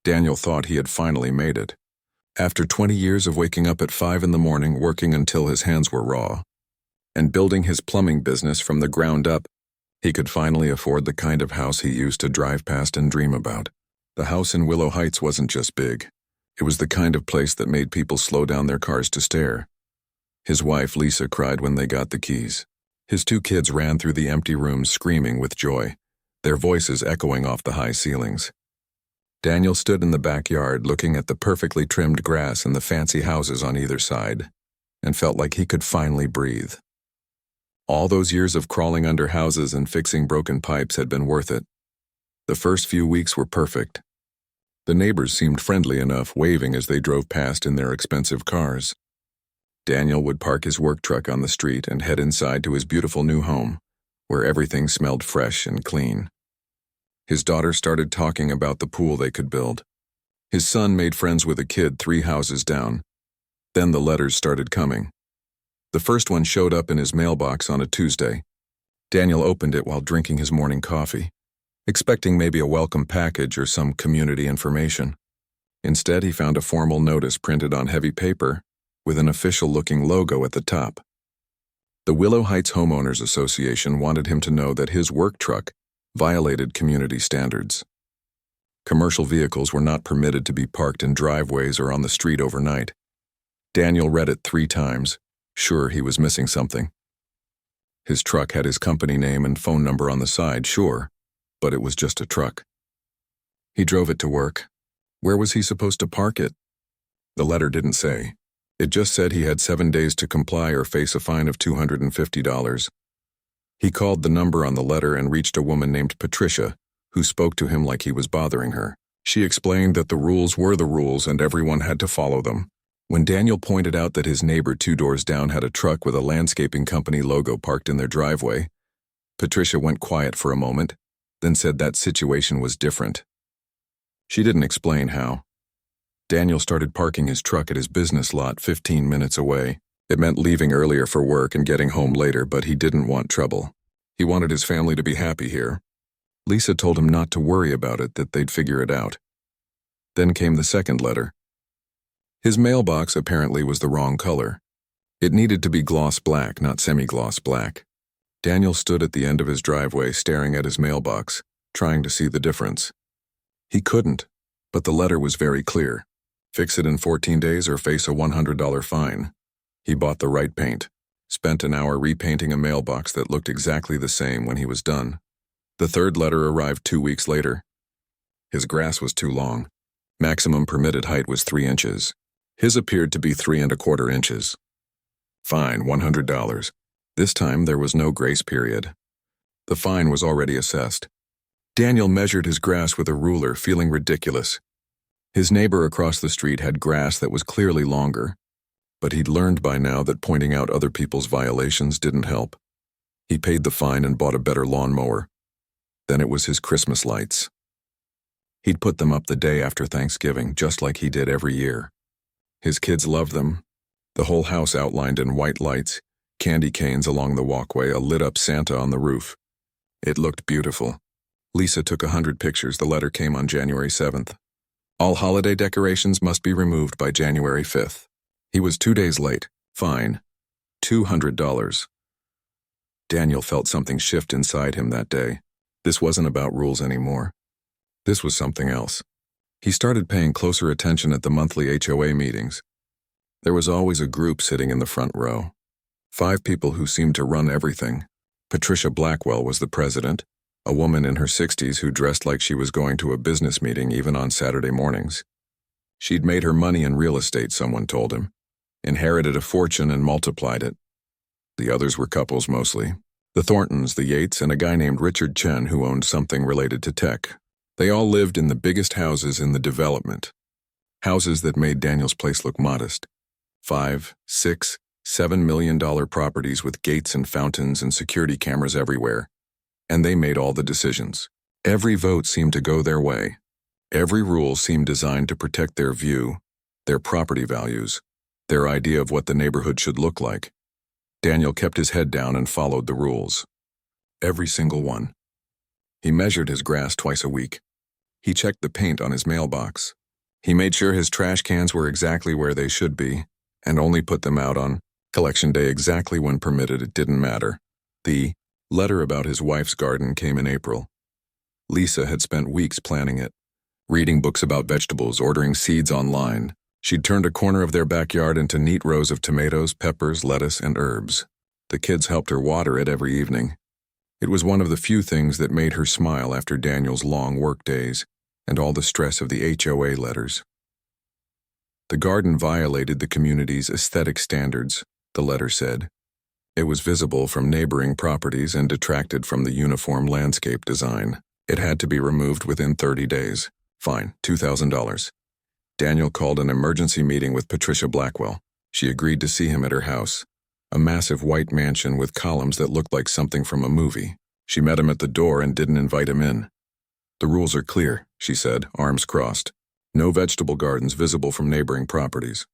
Daniel thought he had finally made it. After 20 years of waking up at 5 in the morning, working until his hands were raw, and building his plumbing business from the ground up, he could finally afford the kind of house he used to drive past and dream about. The house in Willow Heights wasn't just big. It was the kind of place that made people slow down their cars to stare. His wife, Lisa, cried when they got the keys. His 2 kids ran through the empty rooms screaming with joy, their voices echoing off the high ceilings. Daniel stood in the backyard looking at the perfectly trimmed grass and the fancy houses on either side, and felt like he could finally breathe. All those years of crawling under houses and fixing broken pipes had been worth it. The first few weeks were perfect. The neighbors seemed friendly enough, waving as they drove past in their expensive cars. Daniel would park his work truck on the street and head inside to his beautiful new home, where everything smelled fresh and clean. His daughter started talking about the pool they could build. His son made friends with a kid 3 houses down. Then the letters started coming. The first one showed up in his mailbox on a Tuesday. Daniel opened it while drinking his morning coffee, expecting maybe a welcome package or some community information. Instead, he found a formal notice printed on heavy paper with an official-looking logo at the top. The Willow Heights Homeowners Association wanted him to know that his work truck violated community standards. Commercial vehicles were not permitted to be parked in driveways or on the street overnight. Daniel read it 3 times, sure he was missing something. His truck had his company name and phone number on the side, sure, but it was just a truck. He drove it to work. Where was he supposed to park it? The letter didn't say. It just said he had 7 days to comply or face a fine of $250. He called the number on the letter and reached a woman named Patricia, who spoke to him like he was bothering her. She explained that the rules were the rules and everyone had to follow them. When Daniel pointed out that his neighbor 2 doors down had a truck with a landscaping company logo parked in their driveway, Patricia went quiet for a moment, then said that situation was different. She didn't explain how. Daniel started parking his truck at his business lot 15 minutes away. It meant leaving earlier for work and getting home later, but he didn't want trouble. He wanted his family to be happy here. Lisa told him not to worry about it, that they'd figure it out. Then came the second letter. His mailbox apparently was the wrong color. It needed to be gloss black, not semi-gloss black. Daniel stood at the end of his driveway staring at his mailbox, trying to see the difference. He couldn't, but the letter was very clear. Fix it in 14 days or face a $100 fine. He bought the right paint, spent an hour repainting a mailbox that looked exactly the same when he was done. The third letter arrived 2 weeks later. His grass was too long. Maximum permitted height was 3 inches. His appeared to be 3¼ inches. Fine, $100. This time there was no grace period. The fine was already assessed. Daniel measured his grass with a ruler, feeling ridiculous. His neighbor across the street had grass that was clearly longer, but he'd learned by now that pointing out other people's violations didn't help. He paid the fine and bought a better lawnmower. Then it was his Christmas lights. He'd put them up the day after Thanksgiving, just like he did every year. His kids loved them. The whole house outlined in white lights, candy canes along the walkway, a lit-up Santa on the roof. It looked beautiful. Lisa took 100 pictures. The letter came on January 7th. All holiday decorations must be removed by January 5th. He was 2 days late. Fine. $200. Daniel felt something shift inside him that day. This wasn't about rules anymore. This was something else. He started paying closer attention at the monthly HOA meetings. There was always a group sitting in the front row. 5 people who seemed to run everything. Patricia Blackwell was the president, a woman in her 60s who dressed like she was going to a business meeting even on Saturday mornings. She'd made her money in real estate, someone told him, inherited a fortune and multiplied it. The others were couples mostly. The Thorntons, the Yates, and a guy named Richard Chen who owned something related to tech. They all lived in the biggest houses in the development. Houses that made Daniel's place look modest. $5, $6, $7 million properties with gates and fountains and security cameras everywhere. And they made all the decisions. Every vote seemed to go their way. Every rule seemed designed to protect their view, their property values, their idea of what the neighborhood should look like. Daniel kept his head down and followed the rules. Every single one. He measured his grass twice a week. He checked the paint on his mailbox. He made sure his trash cans were exactly where they should be, and only put them out on collection day exactly when permitted. It didn't matter. The letter about his wife's garden came in April. Lisa had spent weeks planning it, reading books about vegetables, ordering seeds online. She'd turned a corner of their backyard into neat rows of tomatoes, peppers, lettuce, and herbs. The kids helped her water it every evening. It was one of the few things that made her smile after Daniel's long work days and all the stress of the HOA letters. The garden violated the community's aesthetic standards, the letter said. It was visible from neighboring properties and detracted from the uniform landscape design. It had to be removed within 30 days. Fine, $2,000. Daniel called an emergency meeting with Patricia Blackwell. She agreed to see him at her house, a massive white mansion with columns that looked like something from a movie. She met him at the door and didn't invite him in. "The rules are clear," she said, arms crossed. "No vegetable gardens visible from neighboring properties."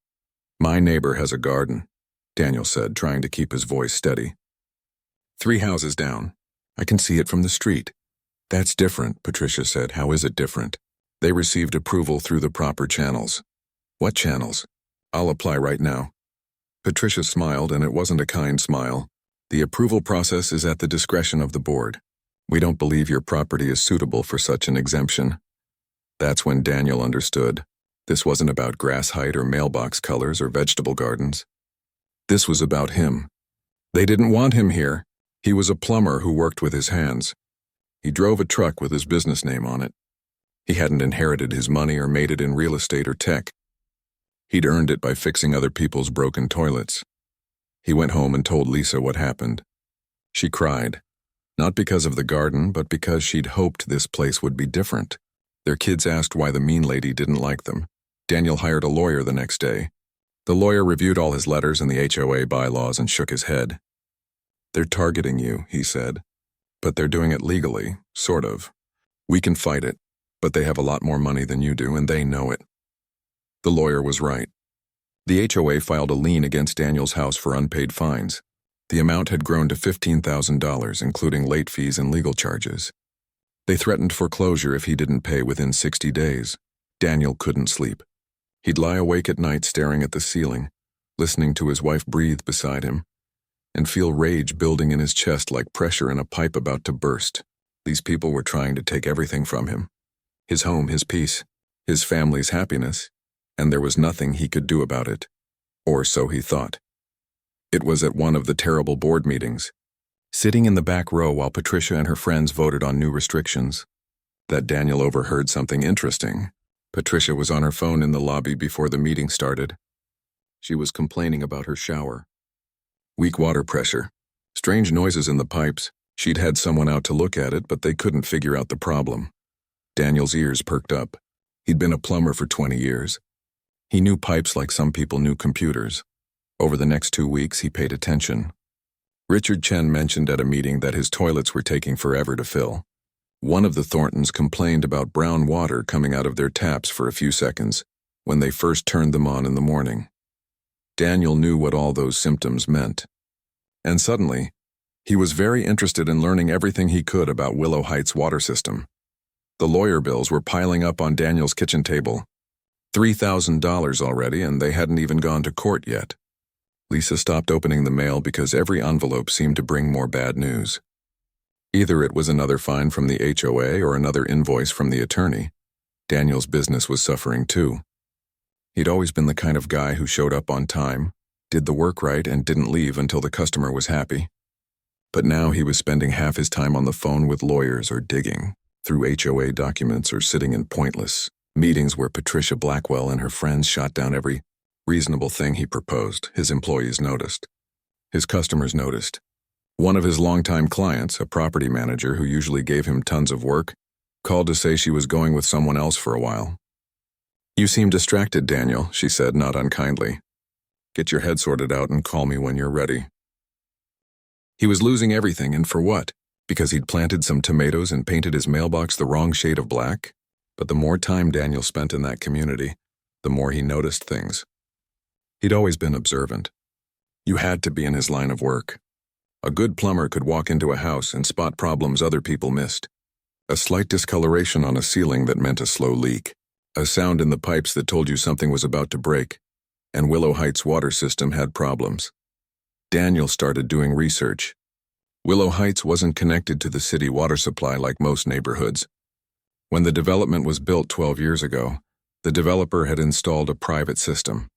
"My neighbor has a garden," Daniel said, trying to keep his voice steady. "3 houses down. I can see it from the street." "That's different," Patricia said. "How is it different?" "They received approval through the proper channels." "What channels?" "I'll apply right now." Patricia smiled, and it wasn't a kind smile. "The approval process is at the discretion of the board. We don't believe your property is suitable for such an exemption." That's when Daniel understood. This wasn't about grass height or mailbox colors or vegetable gardens. This was about him. They didn't want him here. He was a plumber who worked with his hands. He drove a truck with his business name on it. He hadn't inherited his money or made it in real estate or tech. He'd earned it by fixing other people's broken toilets. He went home and told Lisa what happened. She cried, not because of the garden, but because she'd hoped this place would be different. Their kids asked why the mean lady didn't like them. Daniel hired a lawyer the next day. The lawyer reviewed all his letters and the HOA bylaws and shook his head. "They're targeting you," he said. "But they're doing it legally, sort of. We can fight it, but they have a lot more money than you do, and they know it." The lawyer was right. The HOA filed a lien against Daniel's house for unpaid fines. The amount had grown to $15,000, including late fees and legal charges. They threatened foreclosure if he didn't pay within 60 days. Daniel couldn't sleep. He'd lie awake at night staring at the ceiling, listening to his wife breathe beside him, and feel rage building in his chest like pressure in a pipe about to burst. These people were trying to take everything from him. His home, his peace, his family's happiness, and there was nothing he could do about it. Or so he thought. It was at one of the terrible board meetings, sitting in the back row while Patricia and her friends voted on new restrictions, that Daniel overheard something interesting. Patricia was on her phone in the lobby before the meeting started. She was complaining about her shower. Weak water pressure, strange noises in the pipes. She'd had someone out to look at it, but they couldn't figure out the problem. Daniel's ears perked up. He'd been a plumber for 20 years. He knew pipes like some people knew computers. Over the next 2 weeks, he paid attention. Richard Chen mentioned at a meeting that his toilets were taking forever to fill. One of the Thorntons complained about brown water coming out of their taps for a few seconds when they first turned them on in the morning. Daniel knew what all those symptoms meant. And suddenly, he was very interested in learning everything he could about Willow Heights' water system. The lawyer bills were piling up on Daniel's kitchen table. $3,000 already, and they hadn't even gone to court yet. Lisa stopped opening the mail because every envelope seemed to bring more bad news. Either it was another fine from the HOA or another invoice from the attorney. Daniel's business was suffering too. He'd always been the kind of guy who showed up on time, did the work right, and didn't leave until the customer was happy. But now he was spending half his time on the phone with lawyers or digging through HOA documents or sitting in pointless meetings where Patricia Blackwell and her friends shot down every reasonable thing he proposed. His employees noticed. His customers noticed. One of his longtime clients, a property manager who usually gave him tons of work, called to say she was going with someone else for a while. "You seem distracted, Daniel," she said, not unkindly. "Get your head sorted out and call me when you're ready." He was losing everything, and for what? Because he'd planted some tomatoes and painted his mailbox the wrong shade of black? But the more time Daniel spent in that community, the more he noticed things. He'd always been observant. You had to be in his line of work. A good plumber could walk into a house and spot problems other people missed. A slight discoloration on a ceiling that meant a slow leak. A sound in the pipes that told you something was about to break. And Willow Heights' water system had problems. Daniel started doing research. Willow Heights wasn't connected to the city water supply like most neighborhoods. When the development was built 12 years ago, the developer had installed a private system.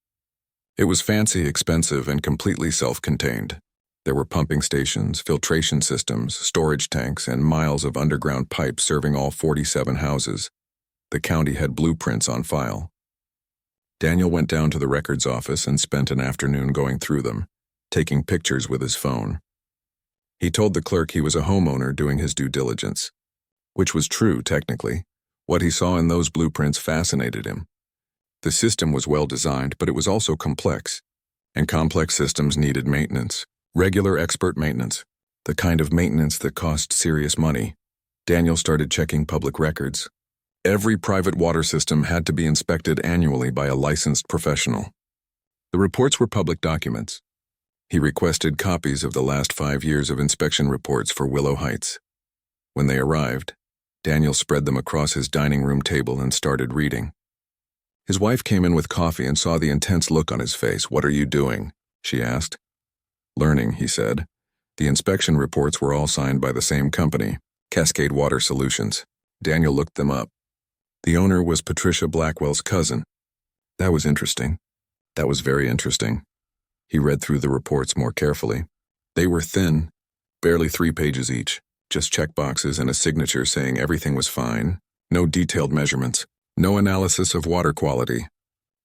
It was fancy, expensive, and completely self-contained. There were pumping stations, filtration systems, storage tanks, and miles of underground pipes serving all 47 houses. The county had blueprints on file. Daniel went down to the records office and spent an afternoon going through them, taking pictures with his phone. He told the clerk he was a homeowner doing his due diligence, which was true technically. What he saw in those blueprints fascinated him. The system was well designed, but it was also complex, and complex systems needed maintenance. Regular expert maintenance, the kind of maintenance that cost serious money. Daniel started checking public records. Every private water system had to be inspected annually by a licensed professional. The reports were public documents. He requested copies of the last 5 years of inspection reports for Willow Heights. When they arrived, Daniel spread them across his dining room table and started reading. His wife came in with coffee and saw the intense look on his face. "What are you doing?" she asked. "Learning," he said. The inspection reports were all signed by the same company, Cascade Water Solutions. Daniel looked them up. The owner was Patricia Blackwell's cousin. That was interesting. That was very interesting. He read through the reports more carefully. They were thin, barely 3 pages each, just checkboxes and a signature saying everything was fine, no detailed measurements, no analysis of water quality,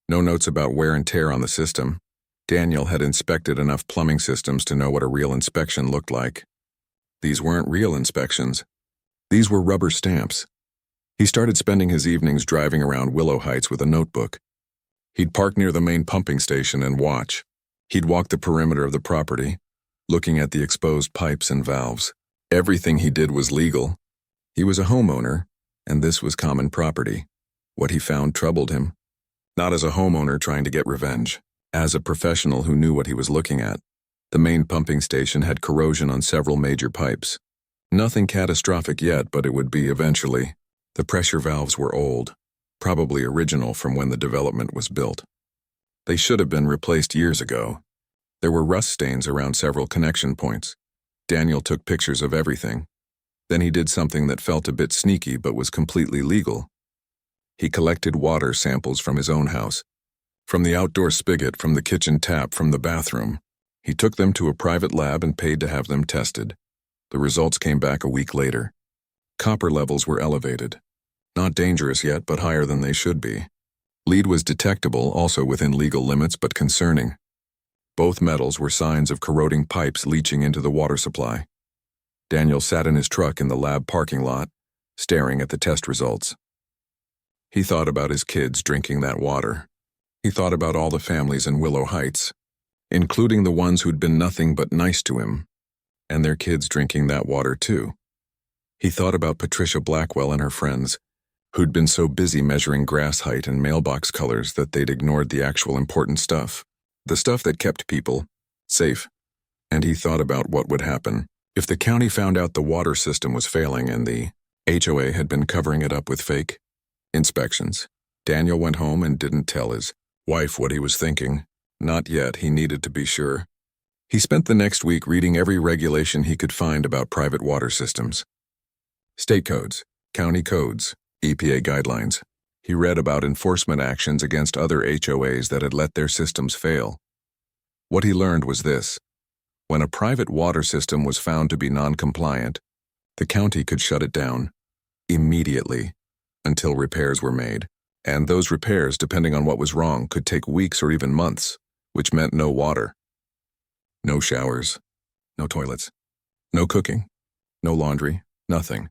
no notes about wear and tear on the system. Daniel had inspected enough plumbing systems to know what a real inspection looked like. These weren't real inspections. These were rubber stamps. He started spending his evenings driving around Willow Heights with a notebook. He'd park near the main pumping station and watch. He'd walk the perimeter of the property, looking at the exposed pipes and valves. Everything he did was legal. He was a homeowner, and this was common property. What he found troubled him. Not as a homeowner trying to get revenge. As a professional who knew what he was looking at. The main pumping station had corrosion on several major pipes. Nothing catastrophic yet, but it would be eventually. The pressure valves were old, probably original from when the development was built. They should have been replaced years ago. There were rust stains around several connection points. Daniel took pictures of everything. Then he did something that felt a bit sneaky but was completely legal. He collected water samples from his own house. From the outdoor spigot, from the kitchen tap, from the bathroom. He took them to a private lab and paid to have them tested. The results came back a week later. Copper levels were elevated. Not dangerous yet, but higher than they should be. Lead was detectable, also within legal limits, but concerning. Both metals were signs of corroding pipes leaching into the water supply. Daniel sat in his truck in the lab parking lot, staring at the test results. He thought about his kids drinking that water. He thought about all the families in Willow Heights, including the ones who'd been nothing but nice to him, and their kids drinking that water too. He thought about Patricia Blackwell and her friends, who'd been so busy measuring grass height and mailbox colors that they'd ignored the actual important stuff, the stuff that kept people safe. And he thought about what would happen if the county found out the water system was failing and the HOA had been covering it up with fake inspections. Daniel went home and didn't tell his wife what he was thinking. Not yet, he needed to be sure. He spent the next week reading every regulation he could find about private water systems. State codes, county codes, EPA guidelines. He read about enforcement actions against other HOAs that had let their systems fail. What he learned was this. When a private water system was found to be non-compliant, the county could shut it down immediately until repairs were made. And those repairs, depending on what was wrong, could take weeks or even months, which meant no water. No showers, no toilets, no cooking, no laundry, nothing.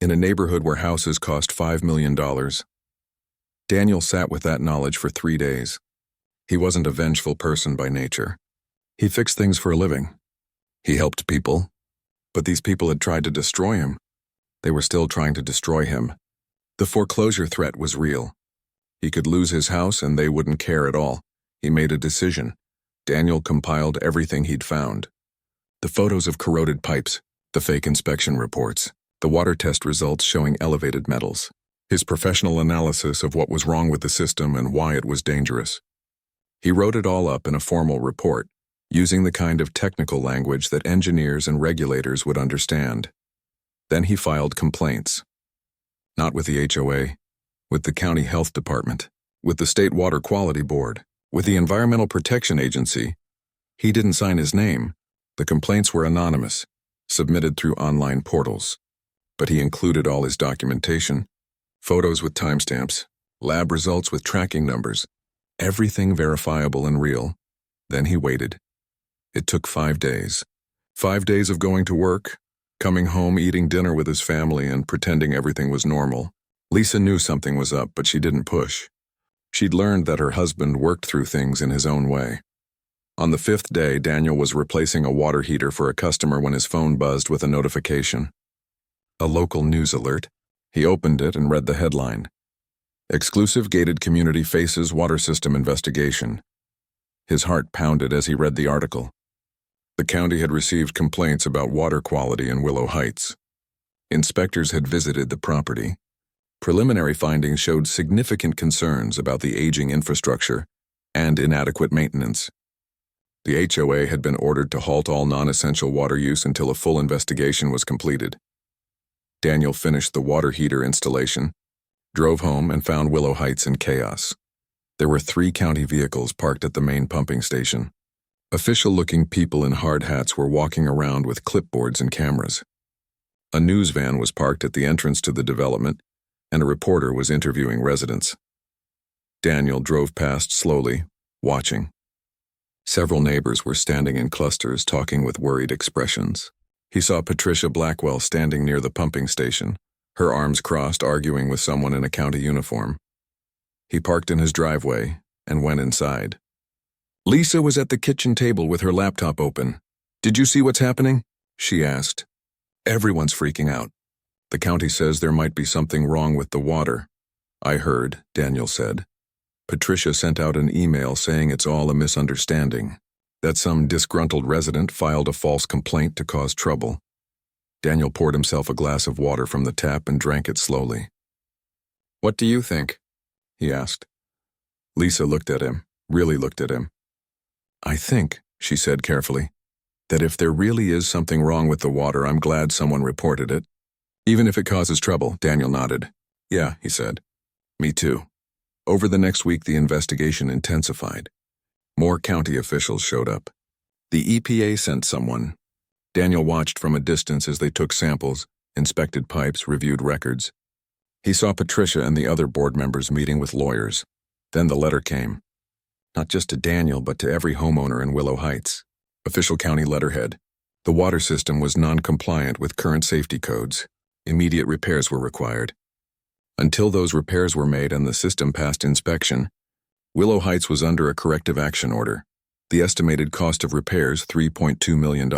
In a neighborhood where houses cost $5 million. Daniel sat with that knowledge for 3 days. He wasn't a vengeful person by nature. He fixed things for a living. He helped people. But these people had tried to destroy him. They were still trying to destroy him. The foreclosure threat was real. He could lose his house and they wouldn't care at all. He made a decision. Daniel compiled everything he'd found. The photos of corroded pipes, the fake inspection reports, The water test results showing elevated metals. His professional analysis of what was wrong with the system and why it was dangerous. He wrote it all up in a formal report, using the kind of technical language that engineers and regulators would understand. Then he filed complaints. Not with the HOA, with the county health department, with the state water quality board, with the Environmental Protection Agency. He didn't sign his name. The complaints were anonymous, submitted through online portals. But he included all his documentation, photos with timestamps, lab results with tracking numbers, everything verifiable and real. Then he waited. It took 5 days. 5 days of going to work, coming home, eating dinner with his family, and pretending everything was normal. Lisa knew something was up, but she didn't push. She'd learned that her husband worked through things in his own way. On the 5th day, Daniel was replacing a water heater for a customer when his phone buzzed with a notification. A local news alert. He opened it and read the headline. Exclusive gated community faces water system investigation. His heart pounded as he read the article. The county had received complaints about water quality in Willow Heights. Inspectors had visited the property. Preliminary findings showed significant concerns about the aging infrastructure and inadequate maintenance. The HOA had been ordered to halt all non-essential water use until a full investigation was completed. Daniel finished the water heater installation, drove home, and found Willow Heights in chaos. There were 3 county vehicles parked at the main pumping station. Official-looking people in hard hats were walking around with clipboards and cameras. A news van was parked at the entrance to the development, and a reporter was interviewing residents. Daniel drove past slowly, watching. Several neighbors were standing in clusters, talking with worried expressions. He saw Patricia Blackwell standing near the pumping station, her arms crossed, arguing with someone in a county uniform. He parked in his driveway and went inside. Lisa was at the kitchen table with her laptop open. "Did you see what's happening?" she asked. "Everyone's freaking out. The county says there might be something wrong with the water." "I heard," Daniel said. Patricia sent out an email saying it's all a misunderstanding, that some disgruntled resident filed a false complaint to cause trouble. Daniel poured himself a glass of water from the tap and drank it slowly. "What do you think?" he asked. Lisa looked at him, really looked at him. "I think," she said carefully, "that if there really is something wrong with the water, I'm glad someone reported it. Even if it causes trouble." Daniel nodded. "Yeah," he said. "Me too." Over the next week, the investigation intensified. More county officials showed up. The EPA sent someone. Daniel watched from a distance as they took samples, inspected pipes, reviewed records. He saw Patricia and the other board members meeting with lawyers. Then the letter came. Not just to Daniel, but to every homeowner in Willow Heights. Official county letterhead. The water system was non-compliant with current safety codes. Immediate repairs were required. Until those repairs were made and the system passed inspection, Willow Heights was under a corrective action order. The estimated cost of repairs, $3.2 million.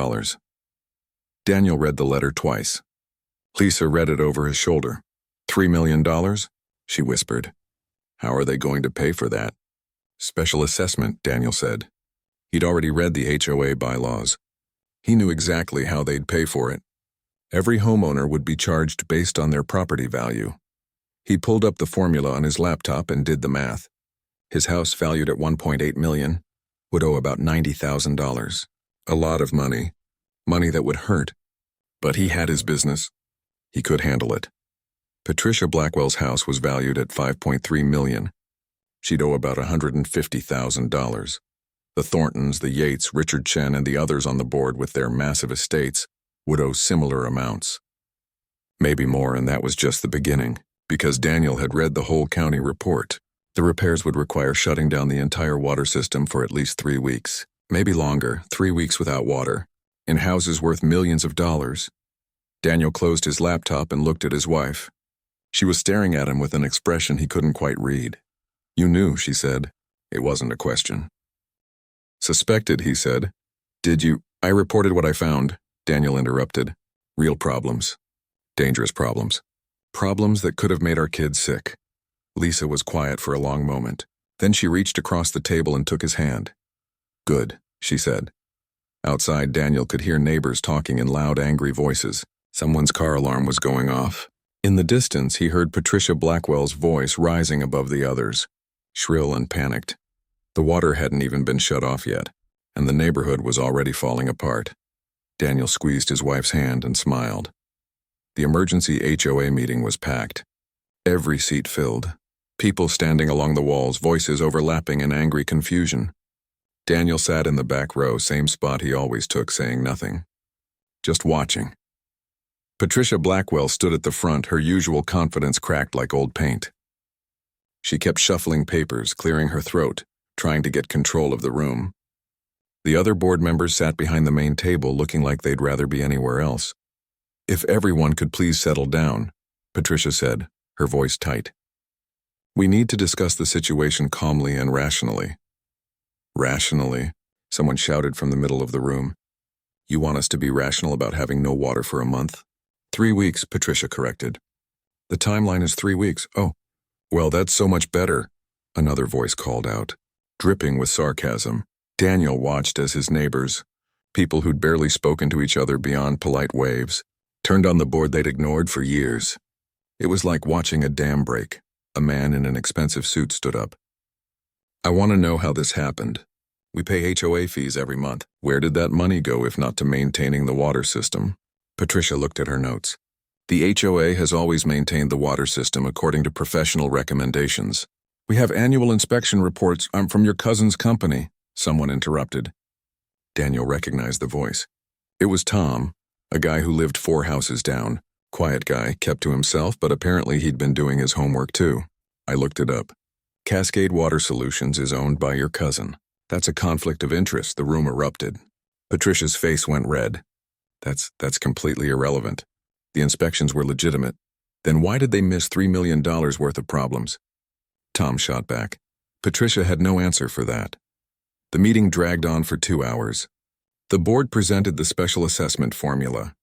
Daniel read the letter twice. Lisa read it over his shoulder. $3 million? She whispered. How are they going to pay for that? Special assessment, Daniel said. He'd already read the HOA bylaws. He knew exactly how they'd pay for it. Every homeowner would be charged based on their property value. He pulled up the formula on his laptop and did the math. His house, valued at $1.8 million, would owe about $90,000. A lot of money. Money that would hurt. But he had his business. He could handle it. Patricia Blackwell's house was valued at $5.3 million. She'd owe about $150,000. The Thorntons, the Yates, Richard Chen, and the others on the board with their massive estates would owe similar amounts. Maybe more, and that was just the beginning, because Daniel had read the whole county report. The repairs would require shutting down the entire water system for at least 3 weeks, maybe longer, 3 weeks without water, in houses worth millions of dollars. Daniel closed his laptop and looked at his wife. She was staring at him with an expression he couldn't quite read. You knew, she said. It wasn't a question. Suspected, he said. Did you? I reported what I found, Daniel interrupted. Real problems. Dangerous problems. Problems that could have made our kids sick. Lisa was quiet for a long moment. Then she reached across the table and took his hand. Good, she said. Outside, Daniel could hear neighbors talking in loud, angry voices. Someone's car alarm was going off. In the distance, he heard Patricia Blackwell's voice rising above the others, shrill and panicked. The water hadn't even been shut off yet, and the neighborhood was already falling apart. Daniel squeezed his wife's hand and smiled. The emergency HOA meeting was packed. Every seat filled. People standing along the walls, voices overlapping in angry confusion. Daniel sat in the back row, same spot he always took, saying nothing. Just watching. Patricia Blackwell stood at the front, her usual confidence cracked like old paint. She kept shuffling papers, clearing her throat, trying to get control of the room. The other board members sat behind the main table, looking like they'd rather be anywhere else. "If everyone could please settle down," Patricia said, her voice tight. "We need to discuss the situation calmly and rationally." "Rationally?" someone shouted from the middle of the room. "You want us to be rational about having no water for a month?" 3 weeks, Patricia corrected. "The timeline is 3 weeks. Oh, well, that's so much better," another voice called out, dripping with sarcasm. Daniel watched as his neighbors, people who'd barely spoken to each other beyond polite waves, turned on the board they'd ignored for years. It was like watching a dam break. A man in an expensive suit stood up. "I want to know how this happened. We pay HOA fees every month. Where did that money go if not to maintaining the water system?" Patricia looked at her notes. "The HOA has always maintained the water system according to professional recommendations. We have annual inspection reports. I'm from your cousin's company," someone interrupted. Daniel recognized the voice. It was Tom, a guy who lived 4 houses down. Quiet guy, kept to himself, but apparently he'd been doing his homework too. I looked it up. Cascade Water Solutions is owned by your cousin. That's a conflict of interest, the room erupted. Patricia's face went red. That's completely irrelevant. The inspections were legitimate. Then why did they miss $3 million worth of problems? Tom shot back. Patricia had no answer for that. The meeting dragged on for 2 hours. The board presented the special assessment formula.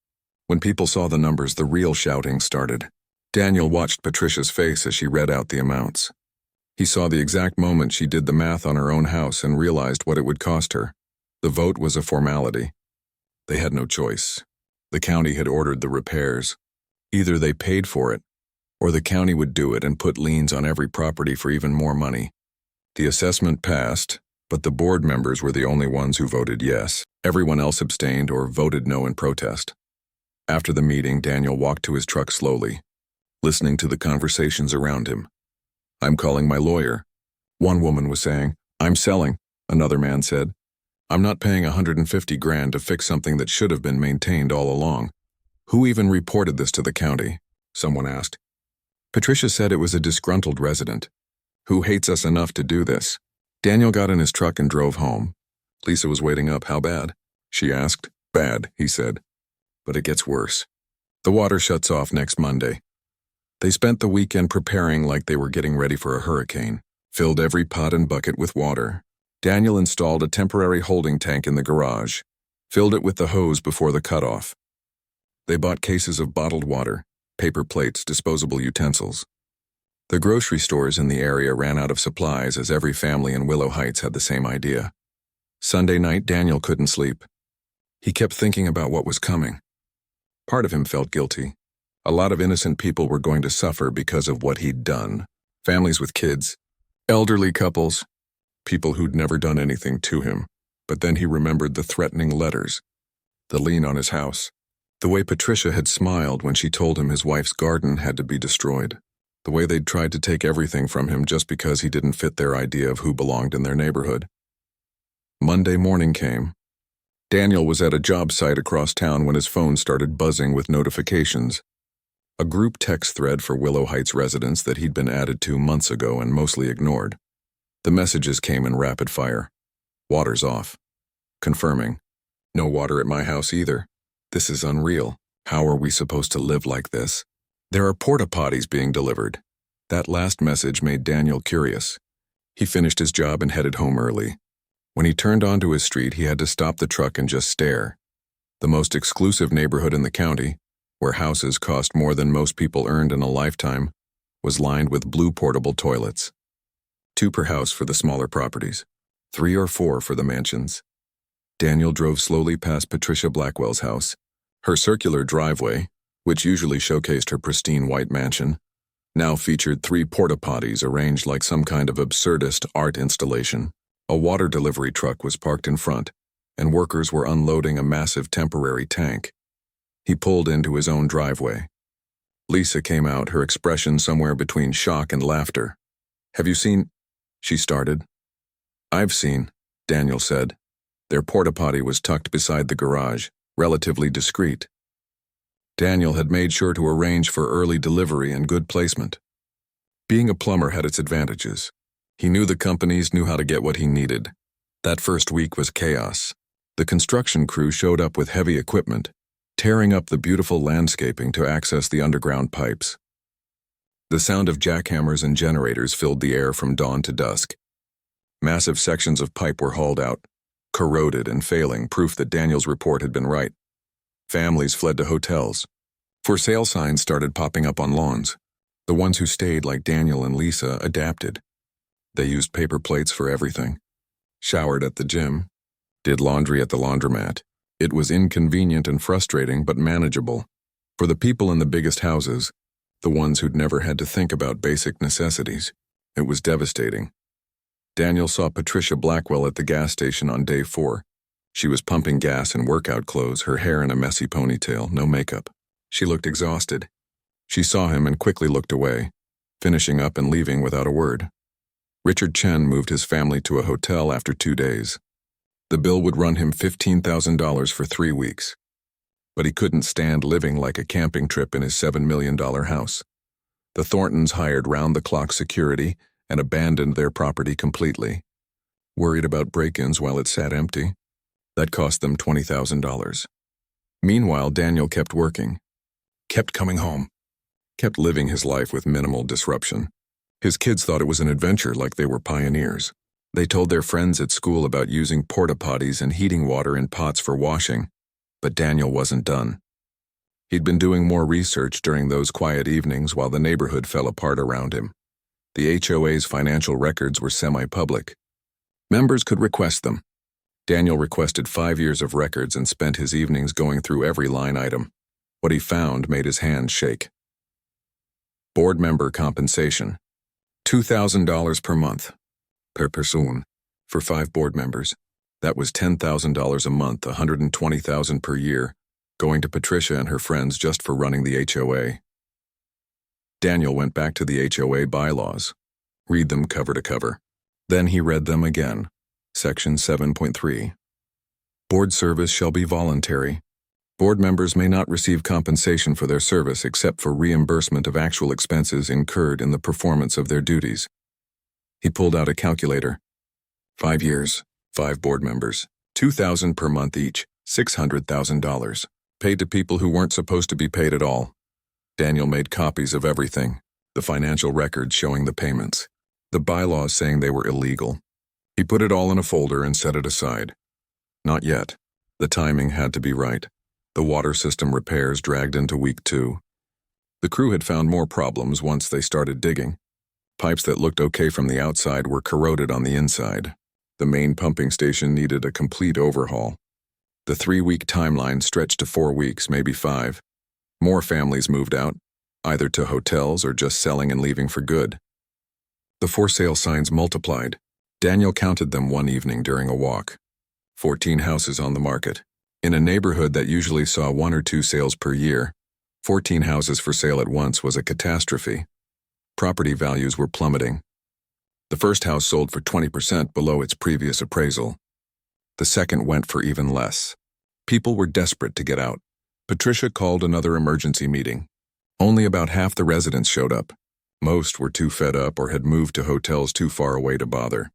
When people saw the numbers, the real shouting started. Daniel watched Patricia's face as she read out the amounts. He saw the exact moment she did the math on her own house and realized what it would cost her. The vote was a formality. They had no choice. The county had ordered the repairs. Either they paid for it, or the county would do it and put liens on every property for even more money. The assessment passed, but the board members were the only ones who voted yes. Everyone else abstained or voted no in protest. After the meeting, Daniel walked to his truck slowly, listening to the conversations around him. "I'm calling my lawyer," one woman was saying. "I'm selling," another man said. "I'm not paying $150,000 to fix something that should have been maintained all along." "Who even reported this to the county?" someone asked. Patricia said it was a disgruntled resident. "Who hates us enough to do this?" Daniel got in his truck and drove home. Lisa was waiting up. "How bad?" she asked. "Bad," he said. "But it gets worse. The water shuts off next Monday." They spent the weekend preparing like they were getting ready for a hurricane, filled every pot and bucket with water. Daniel installed a temporary holding tank in the garage, filled it with the hose before the cutoff. They bought cases of bottled water, paper plates, disposable utensils. The grocery stores in the area ran out of supplies as every family in Willow Heights had the same idea. Sunday night, Daniel couldn't sleep. He kept thinking about what was coming. Part of him felt guilty. A lot of innocent people were going to suffer because of what he'd done. Families with kids, elderly couples, people who'd never done anything to him. But then he remembered the threatening letters, the lien on his house, the way Patricia had smiled when she told him his wife's garden had to be destroyed, the way they'd tried to take everything from him just because he didn't fit their idea of who belonged in their neighborhood. Monday morning came. Daniel was at a job site across town when his phone started buzzing with notifications. A group text thread for Willow Heights residents that he'd been added to months ago and mostly ignored. The messages came in rapid fire. "Water's off." Confirming. "No water at my house either. This is unreal. How are we supposed to live like this? There are porta potties being delivered." That last message made Daniel curious. He finished his job and headed home early. When he turned onto his street, he had to stop the truck and just stare. The most exclusive neighborhood in the county, where houses cost more than most people earned in a lifetime, was lined with blue portable toilets. 2 per house for the smaller properties, 3 or 4 for the mansions. Daniel drove slowly past Patricia Blackwell's house. Her circular driveway, which usually showcased her pristine white mansion, now featured 3 porta-potties arranged like some kind of absurdist art installation. A water delivery truck was parked in front, and workers were unloading a massive temporary tank. He pulled into his own driveway. Lisa came out, her expression somewhere between shock and laughter. "Have you seen?" she started. "I've seen," Daniel said. Their porta-potty was tucked beside the garage, relatively discreet. Daniel had made sure to arrange for early delivery and good placement. Being a plumber had its advantages. He knew the companies knew how to get what he needed. That first week was chaos. The construction crew showed up with heavy equipment, tearing up the beautiful landscaping to access the underground pipes. The sound of jackhammers and generators filled the air from dawn to dusk. Massive sections of pipe were hauled out, corroded and failing, proof that Daniel's report had been right. Families fled to hotels. For sale signs started popping up on lawns. The ones who stayed, like Daniel and Lisa, adapted. They used paper plates for everything. Showered at the gym. Did laundry at the laundromat. It was inconvenient and frustrating, but manageable. For the people in the biggest houses, the ones who'd never had to think about basic necessities, it was devastating. Daniel saw Patricia Blackwell at the gas station on day 4. She was pumping gas in workout clothes, her hair in a messy ponytail, no makeup. She looked exhausted. She saw him and quickly looked away, finishing up and leaving without a word. Richard Chen moved his family to a hotel after 2 days. The bill would run him $15,000 for 3 weeks. But he couldn't stand living like a camping trip in his $7 million house. The Thorntons hired round-the-clock security and abandoned their property completely. Worried about break-ins while it sat empty, that cost them $20,000. Meanwhile, Daniel kept working, kept coming home, kept living his life with minimal disruption. His kids thought it was an adventure, like they were pioneers. They told their friends at school about using porta-potties and heating water in pots for washing, but Daniel wasn't done. He'd been doing more research during those quiet evenings while the neighborhood fell apart around him. The HOA's financial records were semi-public. Members could request them. Daniel requested 5 years of records and spent his evenings going through every line item. What he found made his hands shake. Board member compensation. $2,000 per month. Per person. For 5 board members. That was $10,000 a month, $120,000 per year, going to Patricia and her friends just for running the HOA. Daniel went back to the HOA bylaws. Read them cover to cover. Then he read them again. Section 7.3. Board service shall be voluntary. Board members may not receive compensation for their service except for reimbursement of actual expenses incurred in the performance of their duties. He pulled out a calculator. 5 years, 5 board members, $2,000 per month each, $600,000, paid to people who weren't supposed to be paid at all. Daniel made copies of everything, the financial records showing the payments, the bylaws saying they were illegal. He put it all in a folder and set it aside. Not yet. The timing had to be right. The water system repairs dragged into week 2. The crew had found more problems once they started digging. Pipes that looked okay from the outside were corroded on the inside. The main pumping station needed a complete overhaul. The 3-week timeline stretched to 4 weeks, maybe 5. More families moved out, either to hotels or just selling and leaving for good. The for sale signs multiplied. Daniel counted them one evening during a walk. 14 houses on the market. In a neighborhood that usually saw 1 or 2 sales per year, 14 houses for sale at once was a catastrophe. Property values were plummeting. The first house sold for 20% below its previous appraisal. The second went for even less. People were desperate to get out. Patricia called another emergency meeting. Only about half the residents showed up. Most were too fed up or had moved to hotels too far away to bother.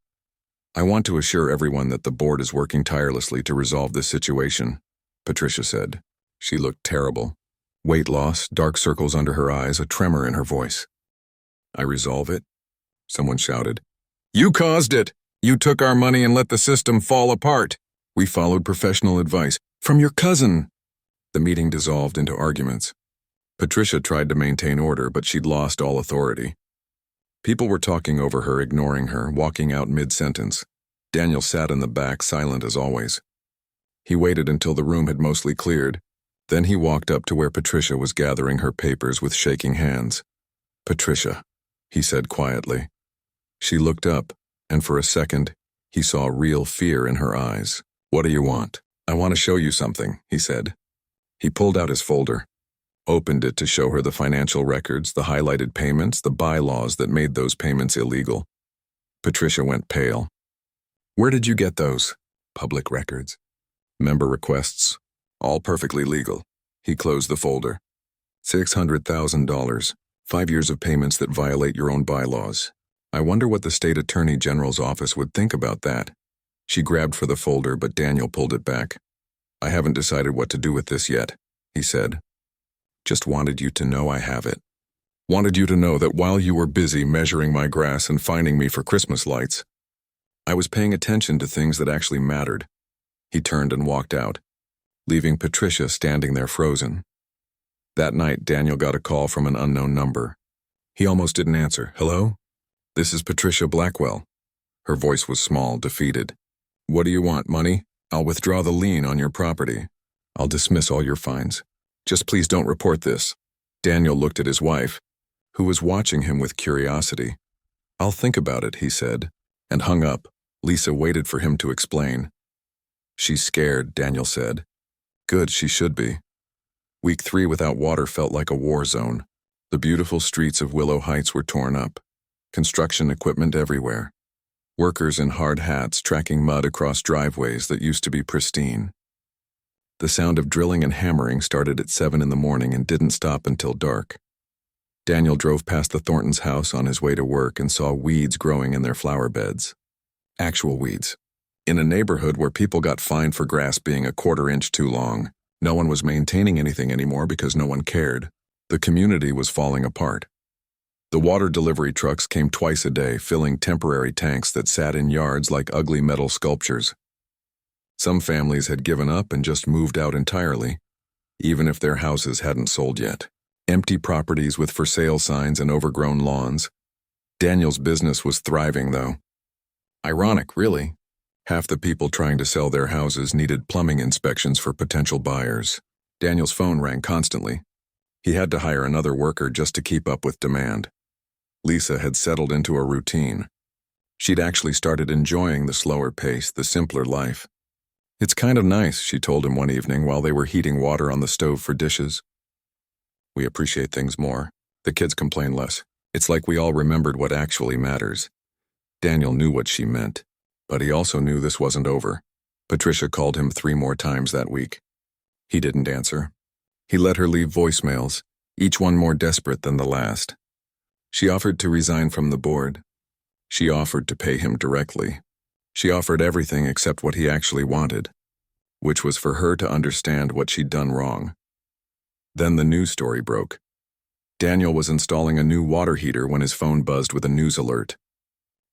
I want to assure everyone that the board is working tirelessly to resolve this situation, Patricia said. She looked terrible. Weight loss, dark circles under her eyes, a tremor in her voice. I resolve it? Someone shouted. You caused it! You took our money and let the system fall apart. We followed professional advice. From your cousin! The meeting dissolved into arguments. Patricia tried to maintain order, but she'd lost all authority. People were talking over her, ignoring her, walking out mid-sentence. Daniel sat in the back, silent as always. He waited until the room had mostly cleared, Then he walked up to where Patricia was gathering her papers with shaking hands. "Patricia," he said quietly. She looked up, and for a second, he saw real fear in her eyes. "What do you want?" "I want to show you something," he said. He pulled out his folder, opened it to show her the financial records, the highlighted payments, the bylaws that made those payments illegal. Patricia went pale. "Where did you get those?" "Public records. Member requests. All perfectly legal." He closed the folder. $600,000. 5 years of payments that violate your own bylaws. I wonder what the state attorney general's office would think about that. She grabbed for the folder, but Daniel pulled it back. "I haven't decided what to do with this yet," he said. "Just wanted you to know I have it. Wanted you to know that while you were busy measuring my grass and finding me for Christmas lights, I was paying attention to things that actually mattered." He turned and walked out, leaving Patricia standing there frozen. That night, Daniel got a call from an unknown number. He almost didn't answer. "Hello? This is Patricia Blackwell." Her voice was small, defeated. "What do you want, money? I'll withdraw the lien on your property. I'll dismiss all your fines. Just please don't report this." Daniel looked at his wife, who was watching him with curiosity. "I'll think about it," he said, and hung up. Lisa waited for him to explain. "She's scared," Daniel said. "Good, she should be." Week 3 without water felt like a war zone. The beautiful streets of Willow Heights were torn up. Construction equipment everywhere. Workers in hard hats tracking mud across driveways that used to be pristine. The sound of drilling and hammering started at 7 in the morning and didn't stop until dark. Daniel drove past the Thorntons' house on his way to work and saw weeds growing in their flower beds. Actual weeds. In a neighborhood where people got fined for grass being a quarter-inch too long, no one was maintaining anything anymore because no one cared. The community was falling apart. The water delivery trucks came twice a day, filling temporary tanks that sat in yards like ugly metal sculptures. Some families had given up and just moved out entirely, even if their houses hadn't sold yet. Empty properties with for sale signs and overgrown lawns. Daniel's business was thriving, though. Ironic, really. Half the people trying to sell their houses needed plumbing inspections for potential buyers. Daniel's phone rang constantly. He had to hire another worker just to keep up with demand. Lisa had settled into a routine. She'd actually started enjoying the slower pace, the simpler life. "It's kind of nice," she told him one evening while they were heating water on the stove for dishes. "We appreciate things more. The kids complain less. It's like we all remembered what actually matters." Daniel knew what she meant, but he also knew this wasn't over. Patricia called him 3 more times that week. He didn't answer. He let her leave voicemails, each one more desperate than the last. She offered to resign from the board. She offered to pay him directly. She offered everything except what he actually wanted, which was for her to understand what she'd done wrong. Then the news story broke. Daniel was installing a new water heater when his phone buzzed with a news alert.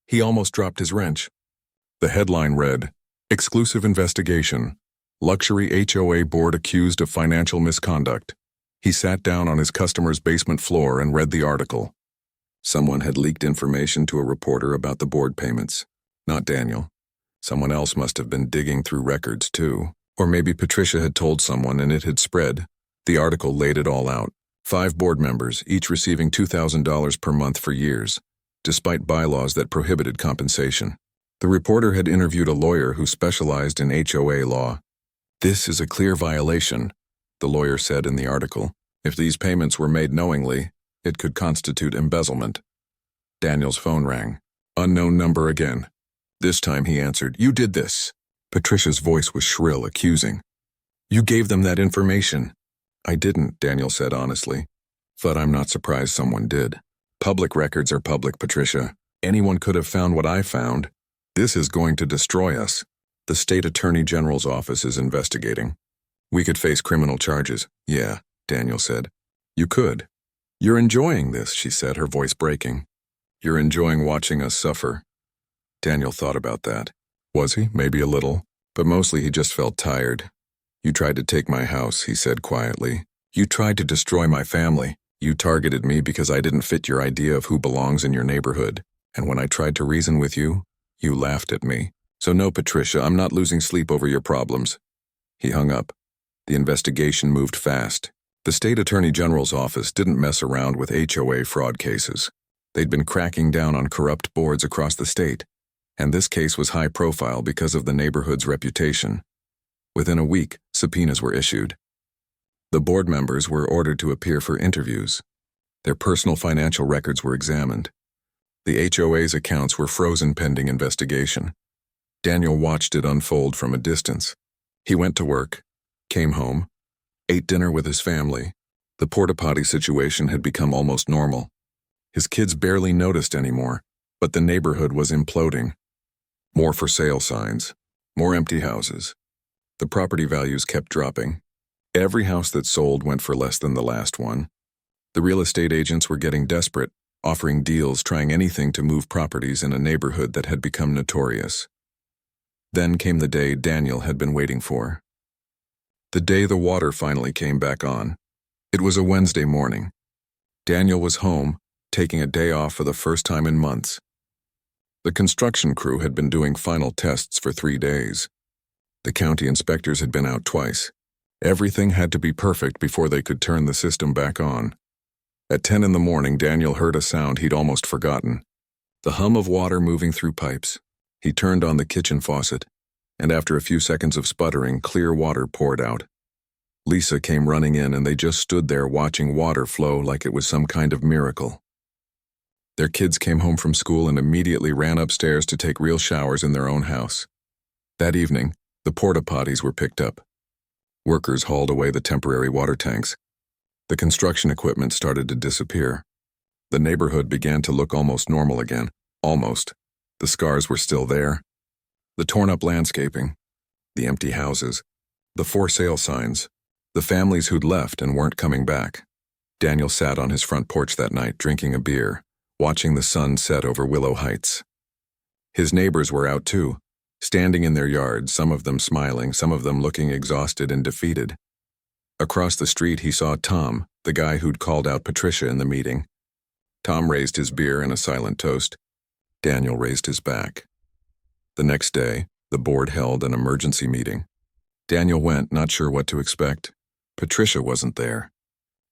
He almost dropped his wrench. The headline read, "Exclusive Investigation. Luxury HOA Board Accused of Financial Misconduct." He sat down on his customer's basement floor and read the article. Someone had leaked information to a reporter about the board payments. Not Daniel. Someone else must have been digging through records, too. Or maybe Patricia had told someone and it had spread. The article laid it all out. 5 board members, each receiving $2,000 per month for years, despite bylaws that prohibited compensation. The reporter had interviewed a lawyer who specialized in HOA law. "This is a clear violation," the lawyer said in the article. "If these payments were made knowingly, it could constitute embezzlement." Daniel's phone rang. Unknown number again. This time he answered, "You did this." Patricia's voice was shrill, accusing. "You gave them that information." "I didn't," Daniel said honestly. "But I'm not surprised someone did. Public records are public, Patricia. Anyone could have found what I found. This is going to destroy us. The state attorney general's office is investigating. We could face criminal charges." "Yeah," Daniel said. "You could. You're enjoying this," she said, her voice breaking. "You're enjoying watching us suffer." Daniel thought about that. Was he? Maybe a little. But mostly he just felt tired. "You tried to take my house," he said quietly. "You tried to destroy my family. You targeted me because I didn't fit your idea of who belongs in your neighborhood. And when I tried to reason with you, you laughed at me. So no, Patricia, I'm not losing sleep over your problems." He hung up. The investigation moved fast. The state attorney general's office didn't mess around with HOA fraud cases. They'd been cracking down on corrupt boards across the state, and this case was high profile because of the neighborhood's reputation. Within a week, subpoenas were issued. The board members were ordered to appear for interviews. Their personal financial records were examined. The HOA's accounts were frozen pending investigation. Daniel watched it unfold from a distance. He went to work, came home, ate dinner with his family. The porta-potty situation had become almost normal. His kids barely noticed anymore, but the neighborhood was imploding. More for sale signs, more empty houses. The property values kept dropping. Every house that sold went for less than the last one. The real estate agents were getting desperate, offering deals, trying anything to move properties in a neighborhood that had become notorious. Then came the day Daniel had been waiting for. The day the water finally came back on. It was a Wednesday morning. Daniel was home, taking a day off for the first time in months. The construction crew had been doing final tests for 3 days. The county inspectors had been out twice. Everything had to be perfect before they could turn the system back on. At 10 in the morning, Daniel heard a sound he'd almost forgotten. The hum of water moving through pipes. He turned on the kitchen faucet, and after a few seconds of sputtering, clear water poured out. Lisa came running in, and they just stood there watching water flow like it was some kind of miracle. Their kids came home from school and immediately ran upstairs to take real showers in their own house. That evening, the porta-potties were picked up. Workers hauled away the temporary water tanks. The construction equipment started to disappear. The neighborhood began to look almost normal again. Almost. The scars were still there. The torn-up landscaping, the empty houses, the for sale signs, the families who'd left and weren't coming back. Daniel sat on his front porch that night, drinking a beer, watching the sun set over Willow Heights. His neighbors were out too, standing in their yards, some of them smiling, some of them looking exhausted and defeated. Across the street, he saw Tom, the guy who'd called out Patricia in the meeting. Tom raised his beer in a silent toast. Daniel raised his back. The next day, the board held an emergency meeting. Daniel went, not sure what to expect. Patricia wasn't there.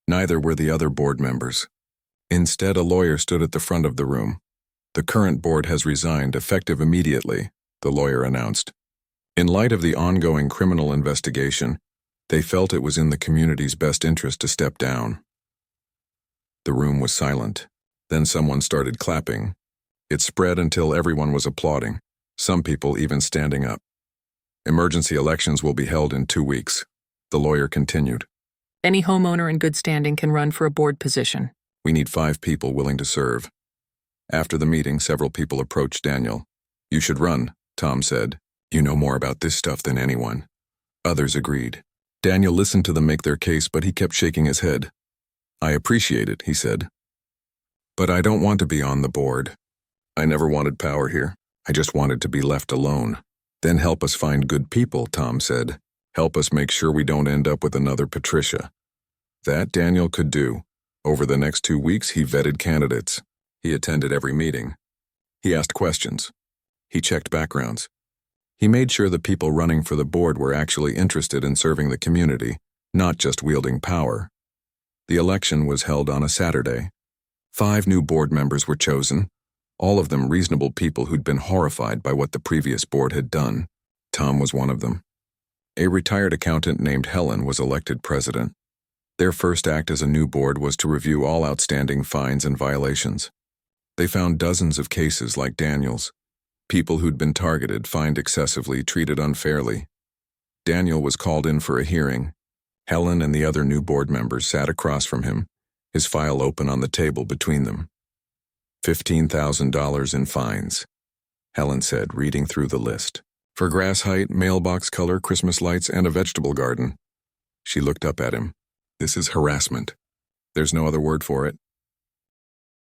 Neither were the other board members. Instead, a lawyer stood at the front of the room. "The current board has resigned, effective immediately," the lawyer announced. In light of the ongoing criminal investigation, they felt it was in the community's best interest to step down. The room was silent. Then someone started clapping. It spread until everyone was applauding, some people even standing up. "Emergency elections will be held in 2 weeks," the lawyer continued. "Any homeowner in good standing can run for a board position. "We need 5 people willing to serve." After the meeting, several people approached Daniel. "You should run," Tom said. "You know more about this stuff than anyone." Others agreed. Daniel listened to them make their case, but he kept shaking his head. "I appreciate it," he said. "But I don't want to be on the board. I never wanted power here. I just wanted to be left alone." "Then help us find good people," Tom said. "Help us make sure we don't end up with another Patricia." That Daniel could do. Over the next 2 weeks, he vetted candidates. He attended every meeting. He asked questions. He checked backgrounds. He made sure the people running for the board were actually interested in serving the community, not just wielding power. The election was held on a Saturday. 5 new board members were chosen, all of them reasonable people who'd been horrified by what the previous board had done. Tom was one of them. A retired accountant named Helen was elected president. Their first act as a new board was to review all outstanding fines and violations. They found dozens of cases like Daniel's. People who'd been targeted, fined excessively, treated unfairly. Daniel was called in for a hearing. Helen and the other new board members sat across from him, his file open on the table between them. $15,000 in fines, Helen said, reading through the list. "For grass height, mailbox color, Christmas lights, and a vegetable garden." She looked up at him. "This is harassment. There's no other word for it.